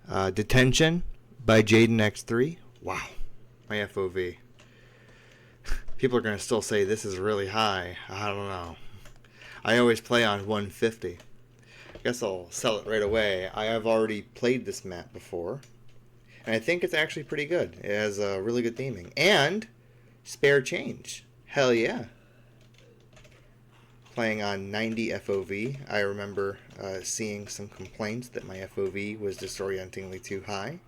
Detention by JadenX3. Wow, my FOV. People are going to still say this is really high. I don't know. I always play on 150. I guess I'll sell it right away. I have already played this map before, and I think it's actually pretty good. It has really good theming. And spare change. Hell yeah. Playing on 90 FOV, I remember seeing some complaints that my FOV was disorientingly too high.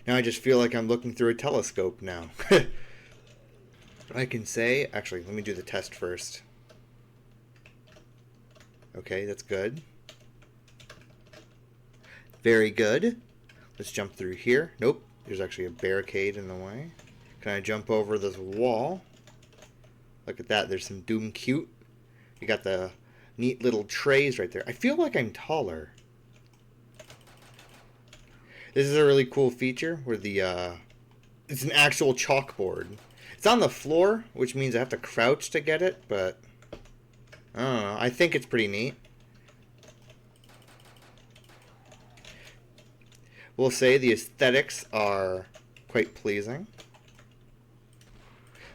Now I just feel like I'm looking through a telescope now. I can say, actually, let me do the test first. Okay, that's good. Very good. Let's jump through here. Nope, there's actually a barricade in the way. Can I jump over this wall? Look at that, there's some Doom Cute. You got the neat little trays right there. I feel like I'm taller. This is a really cool feature where it's an actual chalkboard. It's on the floor, which means I have to crouch to get it, but I don't know. I think it's pretty neat. We'll say the aesthetics are quite pleasing.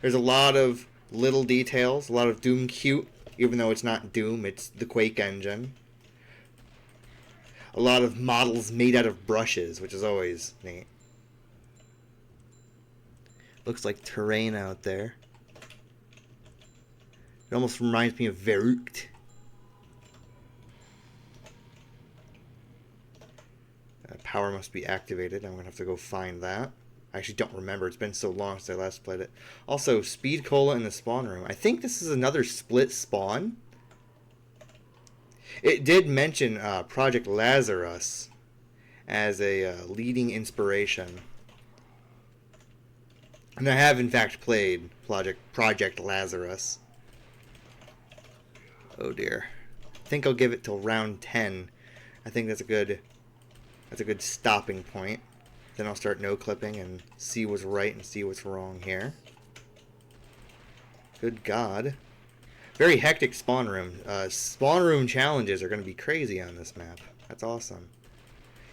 There's a lot of little details, a lot of Doom Cute, even though it's not Doom, it's the Quake engine. A lot of models made out of brushes, which is always neat. Looks like terrain out there. It almost reminds me of Verrückt. Power must be activated. I'm going to have to go find that. I actually don't remember. It's been so long since I last played it. Also, Speed Cola in the spawn room. I think this is another split spawn. It did mention Project Lazarus as a leading inspiration. And I have, in fact, played Project Lazarus. Oh, dear. I think I'll give it till round 10. I think that's a good stopping point. Then I'll start no-clipping and see what's right and see what's wrong here. Good God. Very hectic spawn room. Spawn room challenges are going to be crazy on this map. That's awesome.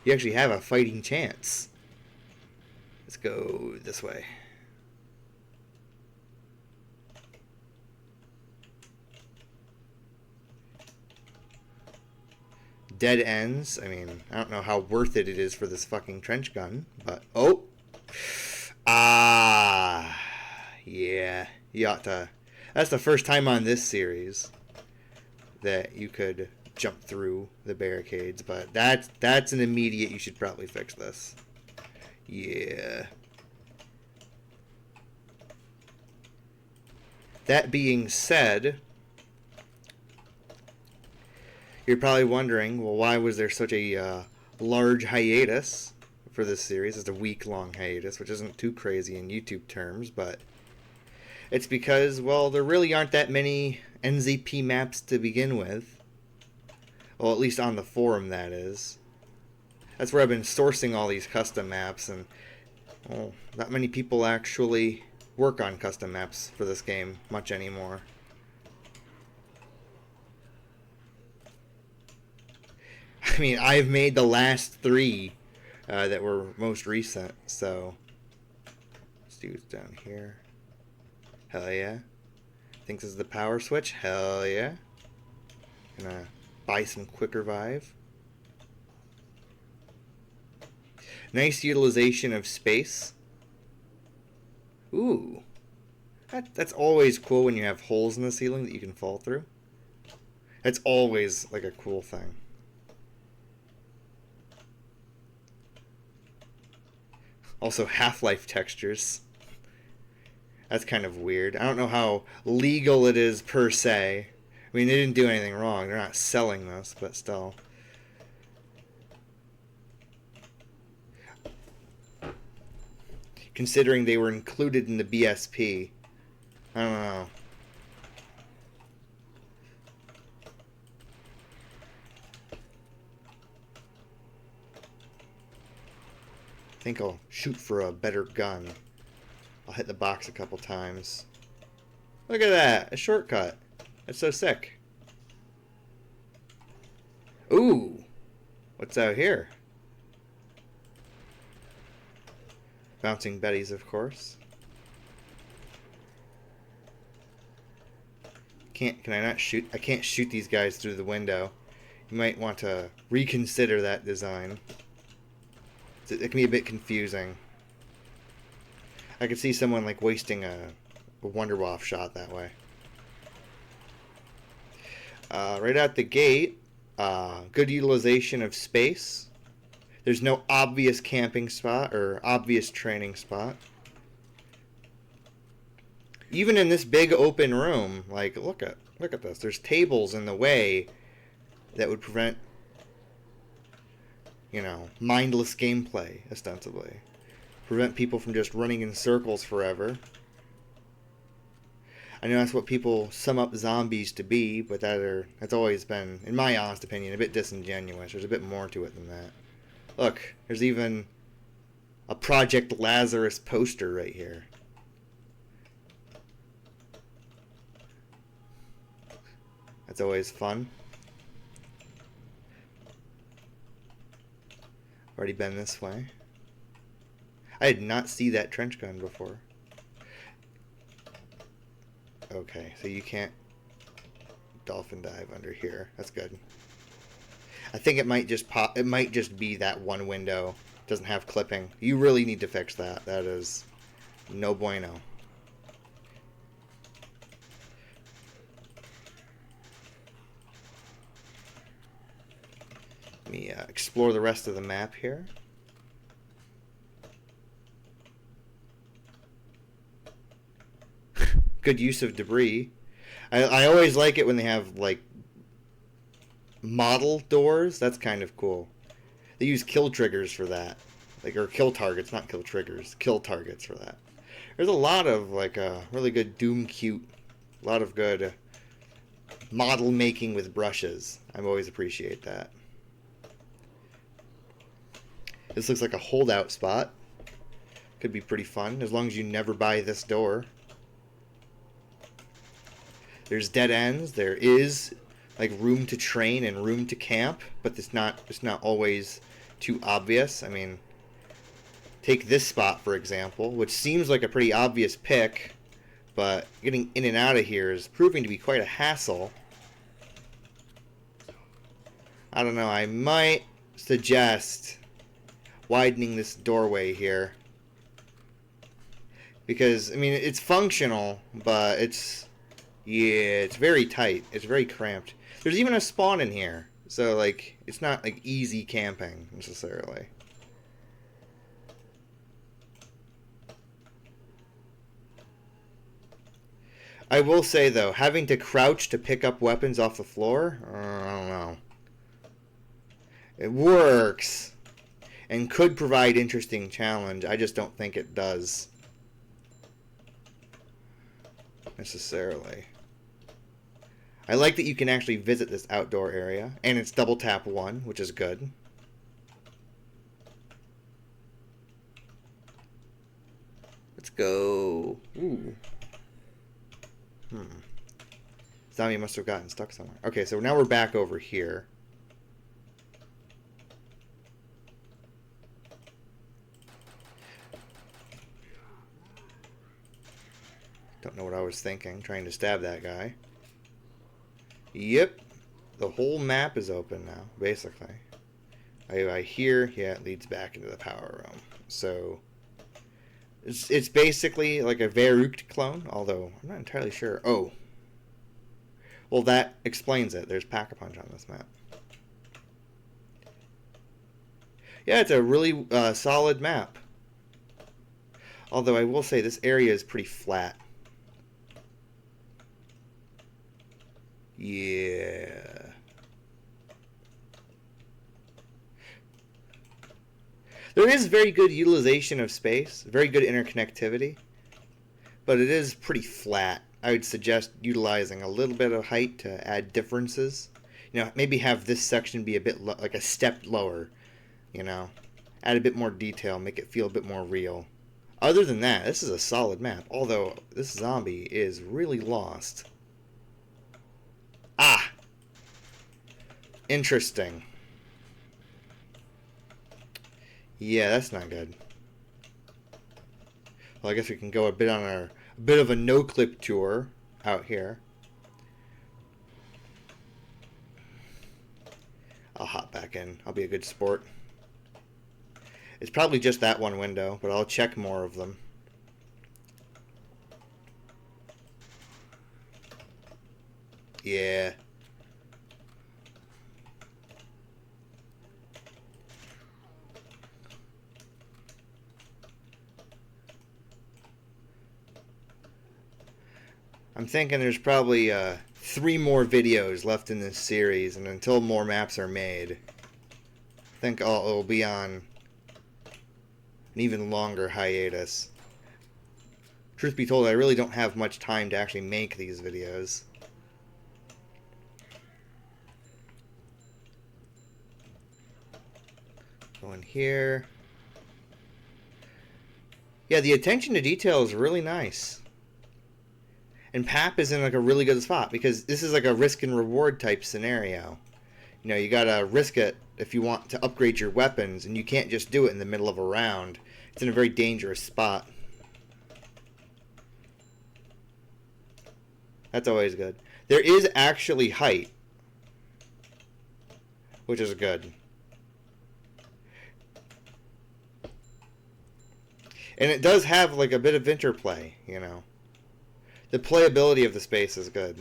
You actually have a fighting chance. Let's go this way. Dead ends. I mean, I don't know how worth it is for this fucking trench gun, but oh, yeah, you ought to. That's the first time on this series that you could jump through the barricades, but that's an immediate. You should probably fix this. Yeah. That being said, you're probably wondering, well, why was there such a large hiatus for this series? It's a week-long hiatus, which isn't too crazy in YouTube terms, but it's because, well, there really aren't that many NZP maps to begin with. Well, at least on the forum, that is. That's where I've been sourcing all these custom maps, and well, not many people actually work on custom maps for this game much anymore. I mean, I've made the last 3 that were most recent, so let's do it down here. Hell yeah. Think this is the power switch? Hell yeah. Gonna buy some quick revive. Nice utilization of space. Ooh. That's always cool when you have holes in the ceiling that you can fall through. That's always like a cool thing. Also, Half-Life textures. That's kind of weird. I don't know how legal it is per se. I mean, they didn't do anything wrong. They're not selling this, but still. Considering they were included in the BSP. I don't know. I think I'll shoot for a better gun. I'll hit the box a couple times. Look at that! A shortcut. That's so sick. Ooh! What's out here? Bouncing Betties, of course. Can I not shoot? I can't shoot these guys through the window. You might want to reconsider that design. It can be a bit confusing. I could see someone like wasting a Wonderwaff shot that way. Right out the gate, good utilization of space. There's no obvious camping spot or obvious training spot. Even in this big open room, like look at this. There's tables in the way that would prevent, you know, mindless gameplay, ostensibly. Prevent people from just running in circles forever. I know that's what people sum up zombies to be, but that's always been, in my honest opinion, a bit disingenuous. There's a bit more to it than that. Look, there's even a Project Lazarus poster right here. That's always fun. Already been this way. I did not see that trench gun before. Okay, so you can't dolphin dive under here. That's good. I think it might just pop. It might just be that one window doesn't have clipping. You really need to fix that. That is no bueno. Let me explore the rest of the map here. Good use of debris. I always like it when they have like model doors. That's kind of cool. They use kill triggers for that, like, or kill targets, not kill triggers, kill targets for that. There's a lot of like really good Doom cute, a lot of good model making with brushes. I always appreciate that. This looks like a holdout spot. Could be pretty fun as long as you never buy this door. There's dead ends. There is like room to train and room to camp, but it's not always too obvious. I mean, take this spot for example, which seems like a pretty obvious pick, but getting in and out of here is proving to be quite a hassle. I don't know. I might suggest widening this doorway here, because I mean it's functional, but it's very tight. It's very cramped. There's even a spawn in here, so like it's not like easy camping necessarily. I will say though, having to crouch to pick up weapons off the floor, I don't know. It works and could provide interesting challenge. I just don't think it does necessarily. I like that you can actually visit this outdoor area, and it's double tap 1, which is good. Let's go. Ooh. Zombie must have gotten stuck somewhere. Okay, so now we're back over here. Don't know what I was thinking, trying to stab that guy. Yep, the whole map is open now, basically. I hear, yeah, it leads back into the power room. So it's basically like a Verrucht clone, although I'm not entirely sure. Oh, well, that explains it. There's Pack-a-Punch on this map. Yeah, it's a really solid map. Although I will say this area is pretty flat. Yeah. There is very good utilization of space, very good interconnectivity, but it is pretty flat. I would suggest utilizing a little bit of height to add differences. You know, maybe have this section be a bit like a step lower, you know. Add a bit more detail, make it feel a bit more real. Other than that, this is a solid map, although this zombie is really lost. Ah! Interesting. Yeah, that's not good. Well, I guess we can go a bit on a bit of a no-clip tour out here. I'll hop back in. I'll be a good sport. It's probably just that one window, but I'll check more of them. Yeah. I'm thinking there's probably 3 more videos left in this series, and until more maps are made, I think it'll be on an even longer hiatus. Truth be told, I really don't have much time to actually make these videos. Go in here. Yeah, the attention to detail is really nice. And PAP is in like a really good spot because this is like a risk and reward type scenario. You know, you gotta risk it if you want to upgrade your weapons, and you can't just do it in the middle of a round. It's in a very dangerous spot. That's always good. There is actually height, which is good. And it does have like a bit of interplay, you know. The playability of the space is good.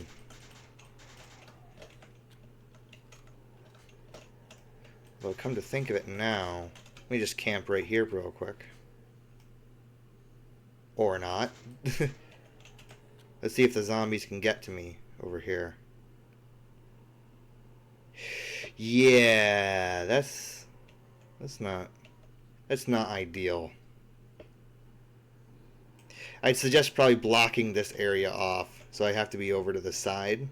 Well, come to think of it now, let me just camp right here real quick. Or not. Let's see if the zombies can get to me over here. Yeah, that's not ideal. I'd suggest probably blocking this area off, so I have to be over to the side.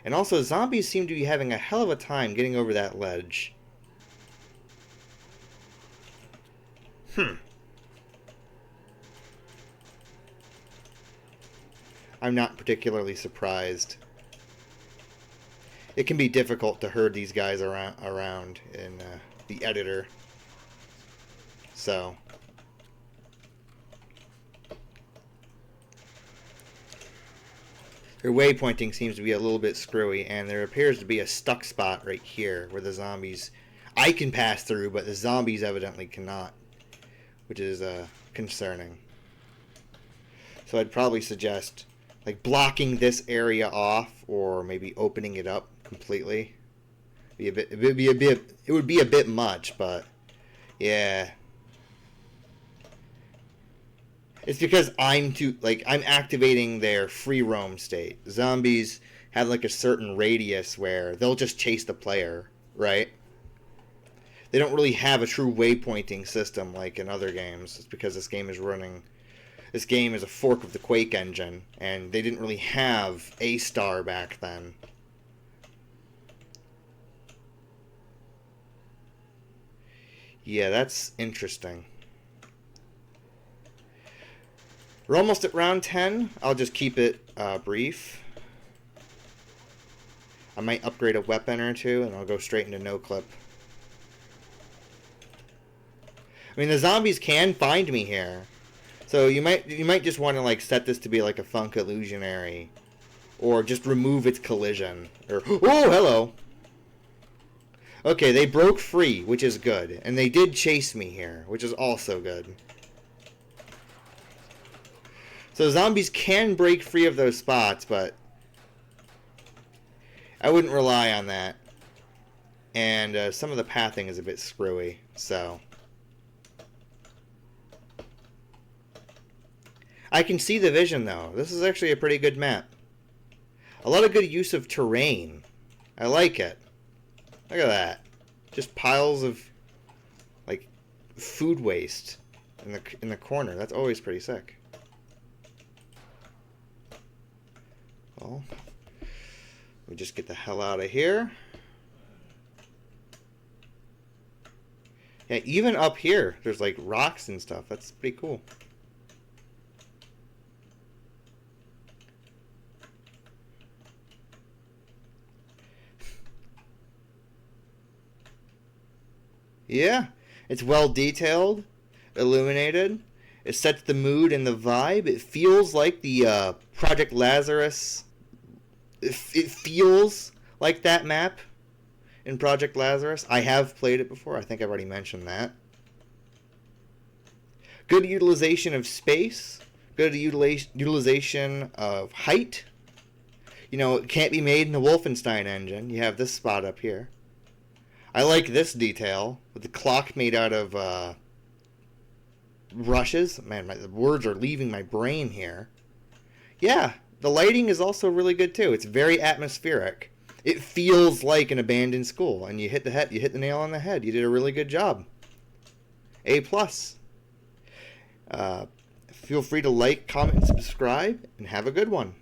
And also, zombies seem to be having a hell of a time getting over that ledge. I'm not particularly surprised. It can be difficult to herd these guys around in the editor. So... their waypointing seems to be a little bit screwy, and there appears to be a stuck spot right here where the zombies... I can pass through, but the zombies evidently cannot, which is concerning. So I'd probably suggest like blocking this area off, or maybe opening it up completely. It would be a bit much, but yeah. It's because I'm activating their free roam state. Zombies have like a certain radius where they'll just chase the player, right? They don't really have a true waypointing system like in other games. It's because this game is a fork of the Quake engine, and they didn't really have A-Star back then. Yeah, that's interesting. We're almost at round 10. I'll just keep it brief. I might upgrade a weapon or two, and I'll go straight into no-clip. I mean, the zombies can find me here. So you might just want to like set this to be like a funk illusionary, or just remove its collision. Or oh, hello. Okay, they broke free, which is good, and they did chase me here, which is also good. So zombies can break free of those spots, but I wouldn't rely on that. And some of the pathing is a bit screwy, so... I can see the vision, though. This is actually a pretty good map. A lot of good use of terrain. I like it. Look at that. Just piles of, like, food waste in the corner. That's always pretty sick. Well, let me just get the hell out of here. Yeah, even up here, there's, like, rocks and stuff. That's pretty cool. Yeah, It's well detailed, illuminated. It sets the mood and the vibe. It feels like the Project Lazarus. It feels like that map in Project Lazarus. I have played it before. I think I've already mentioned that. Good utilization of space. Good utilization of height. You know, it can't be made in the Wolfenstein engine. You have this spot up here. I like this detail with the clock made out of brushes. Man, the words are leaving my brain here. Yeah, the lighting is also really good too. It's very atmospheric. It feels like an abandoned school, and you hit the nail on the head. You did a really good job. A plus. Feel free to like, comment, and subscribe, and have a good one.